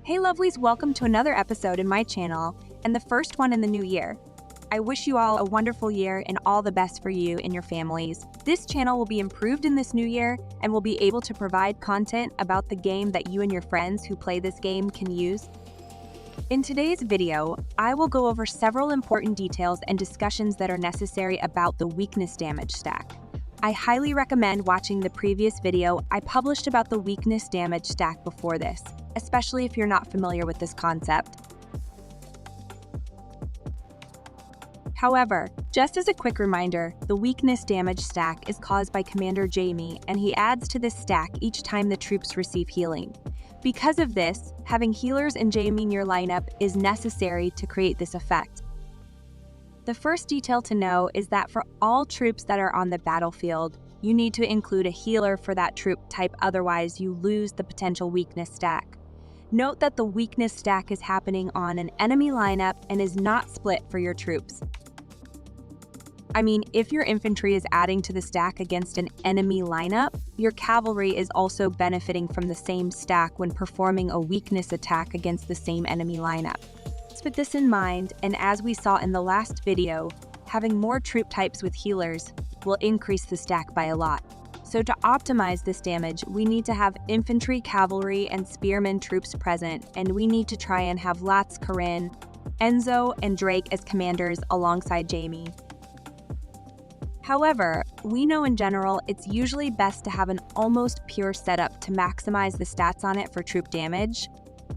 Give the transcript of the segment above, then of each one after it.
Hey lovelies, welcome to another episode in my channel, and the first one in the new year. I wish you all a wonderful year and all the best for you and your families. This channel will be improved in this new year and will be able to provide content about the game that you and your friends who play this game can use. In today's video, I will go over several important details and discussions that are necessary about the weakness damage stack. I highly recommend watching the previous video I published about the weakness damage stack before this, especially if you're not familiar with this concept. However, just as a quick reminder, the weakness damage stack is caused by Commander Jamie, and he adds to this stack each time the troops receive healing. Because of this, having healers and Jamie in your lineup is necessary to create this effect. The first detail to know is that for all troops that are on the battlefield, you need to include a healer for that troop type, otherwise you lose the potential weakness stack. Note that the weakness stack is happening on an enemy lineup and is not split for your troops. I mean, if your infantry is adding to the stack against an enemy lineup, your cavalry is also benefiting from the same stack when performing a weakness attack against the same enemy lineup. With this in mind, and as we saw in the last video, having more troop types with healers will increase the stack by a lot. So to optimize this damage, we need to have infantry, cavalry, and spearmen troops present, and we need to try and have Latz, Corinne, Enzo, and Drake as commanders alongside Jamie. However, we know in general it's usually best to have an almost pure setup to maximize the stats on it for troop damage.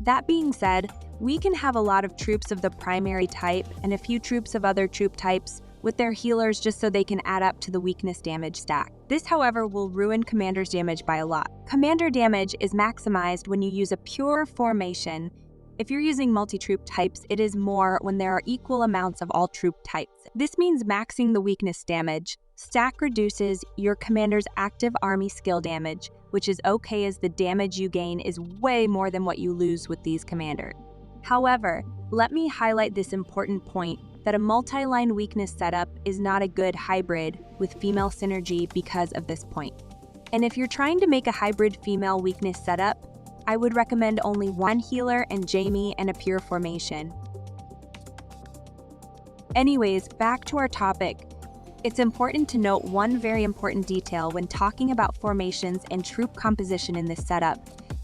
That being said, we can have a lot of troops of the primary type and a few troops of other troop types with their healers just so they can add up to the weakness damage stack. This, however, will ruin commander's damage by a lot. Commander damage is maximized when you use a pure formation. If you're using multi-troop types, it is more when there are equal amounts of all troop types. This means maxing the weakness damage. Stack reduces your commander's active army skill damage, which is okay as the damage you gain is way more than what you lose with these commanders. However, let me highlight this important point that a multi-line weakness setup is not a good hybrid with female synergy because of this point. And if you're trying to make a hybrid female weakness setup, I would recommend only one healer and Jamie and a pure formation. Anyways, back to our topic. It's important to note one very important detail when talking about formations and troop composition in this setup,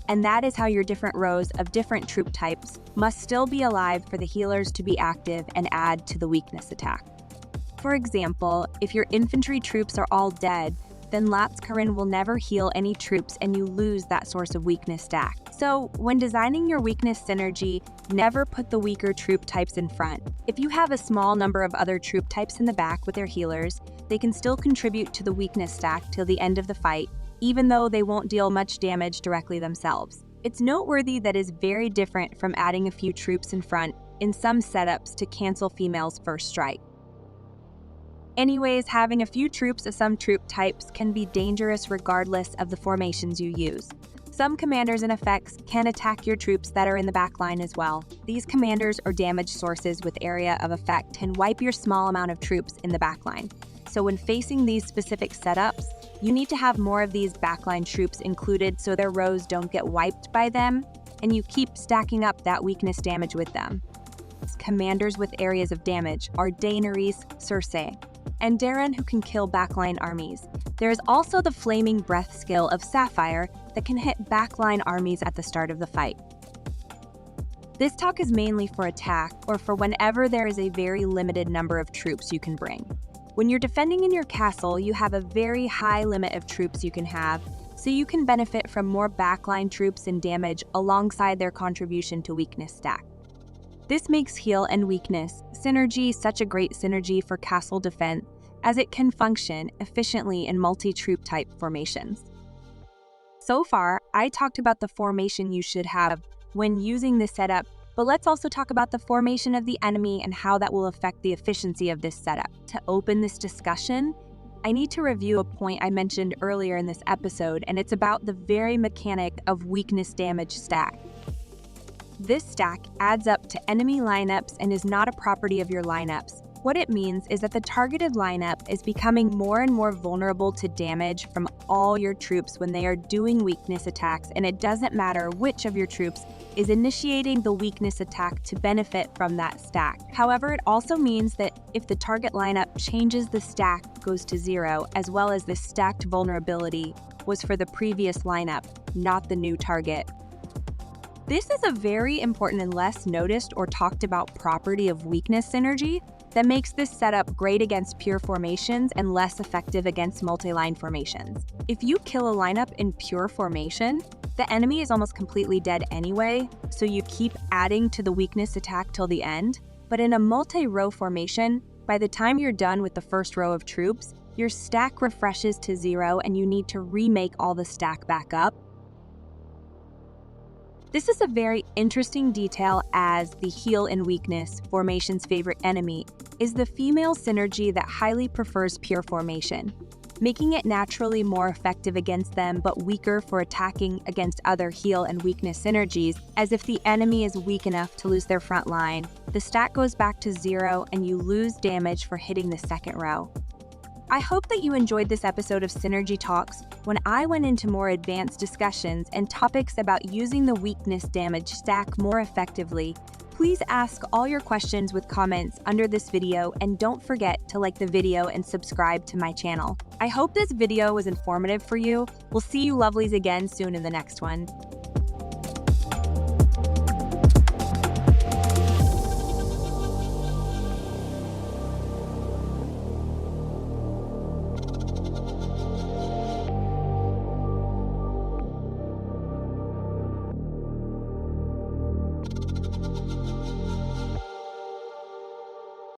and that is how your different rows of different troop types must still be alive for the healers to be active and add to the weakness attack. For example, if your infantry troops are all dead, then Latz Corinne will never heal any troops and you lose that source of weakness stack. So when designing your weakness synergy, never put the weaker troop types in front. If you have a small number of other troop types in the back with their healers, they can still contribute to the weakness stack till the end of the fight, even though they won't deal much damage directly themselves. It's noteworthy that is very different from adding a few troops in front in some setups to cancel females' first strike. Anyways, having a few troops of some troop types can be dangerous regardless of the formations you use. Some commanders and effects can attack your troops that are in the backline as well. These commanders or damage sources with area of effect can wipe your small amount of troops in the backline. So when facing these specific setups, you need to have more of these backline troops included so their rows don't get wiped by them, and you keep stacking up that weakness damage with them. Commanders with areas of damage are Daenerys, Cersei, and Darren, who can kill backline armies. There is also the Flaming Breath skill of Sapphire that can hit backline armies at the start of the fight. This talk is mainly for attack or for whenever there is a very limited number of troops you can bring. When you're defending in your castle, you have a very high limit of troops you can have, so you can benefit from more backline troops and damage alongside their contribution to weakness stack. This makes heal and weakness synergy such a great synergy for castle defense, as it can function efficiently in multi-troop type formations. So far, I talked about the formation you should have when using this setup, but let's also talk about the formation of the enemy and how that will affect the efficiency of this setup. To open this discussion, I need to review a point I mentioned earlier in this episode, and it's about the very mechanic of weakness damage stack. This stack adds up to enemy lineups and is not a property of your lineups. What it means is that the targeted lineup is becoming more and more vulnerable to damage from all your troops when they are doing weakness attacks, and it doesn't matter which of your troops is initiating the weakness attack to benefit from that stack. However, it also means that if the target lineup changes, the stack goes to 0, as well as the stacked vulnerability was for the previous lineup, not the new target. This is a very important and less noticed or talked about property of weakness synergy that makes this setup great against pure formations and less effective against multi-line formations. If you kill a lineup in pure formation, the enemy is almost completely dead anyway, so you keep adding to the weakness attack till the end. But in a multi-row formation, by the time you're done with the first row of troops, your stack refreshes to 0 and you need to remake all the stack back up. This is a very interesting detail, as the heal and weakness formation's favorite enemy is the female synergy that highly prefers pure formation, making it naturally more effective against them but weaker for attacking against other heal and weakness synergies, as if the enemy is weak enough to lose their front line, the stack goes back to 0 and you lose damage for hitting the second row. I hope that you enjoyed this episode of Synergy Talks when I went into more advanced discussions and topics about using the weakness damage stack more effectively. Please ask all your questions with comments under this video, and don't forget to like the video and subscribe to my channel. I hope this video was informative for you. We'll see you lovelies again soon in the next one.